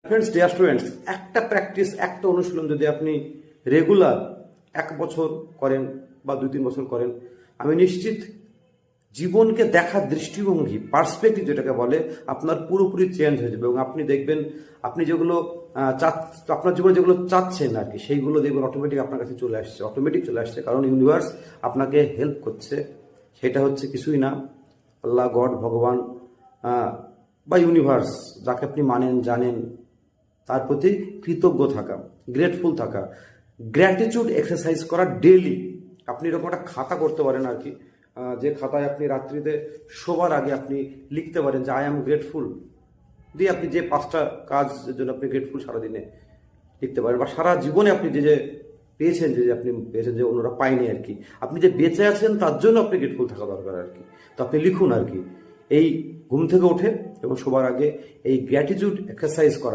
Friends, dear students, একটা practice, একটা অনুশীলন যদি আপনি রেগুলার 1 বছর করেন বা 2-3 বছর করেন, আমি নিশ্চিত জীবনকে দেখার দৃষ্টিভঙ্গি, পার্সপেক্টিভ যেটাকে বলে, আপনার পুরোপুরি চেঞ্জ হয়ে যাবে। এবং আপনি দেখবেন আপনি যেগুলো আপনার জীবনে যেগুলো চাচ্ছেন আর কি, সেইগুলো দেখবেন অটোমেটিক আপনার কাছে চলে আসছে, অটোমেটিক চলে আসছে। কারণ ইউনিভার্স আপনাকে হেল্প করছে। সেটা হচ্ছে কিছুই না, আল্লাহ, গড, ভগবান বা ইউনিভার্স, যাকে আপনি মানেন, জানেন, তার প্রতি কৃতজ্ঞ থাকা, গ্রেটফুল থাকা, গ্র্যাটিটিউড এক্সারসাইজ করা ডেইলি। আপনি এরকম একটা খাতা করতে পারেন আর কি, যে খাতায় আপনি রাত্রিতে শোবার আগে আপনি লিখতে পারেন যে আই অ্যাম গ্রেটফুল, দিয়ে আপনি যে 5টা কাজের জন্য আপনি গ্রেটফুল সারাদিনে লিখতে পারেন, বা সারা জীবনে আপনি যে যে পেয়েছেন, যে আপনি পেয়েছেন যে অন্যরা পায়নি আর কি, আপনি যে বেঁচে আছেন তার জন্য আপনি গ্রেটফুল থাকা দরকার আর কি। তো আপনি লিখুন আর কি, এই ঘুম থেকে ওঠে এবং শোবার আগে এই গ্র্যাটিটিউড এক্সারসাইজ করা।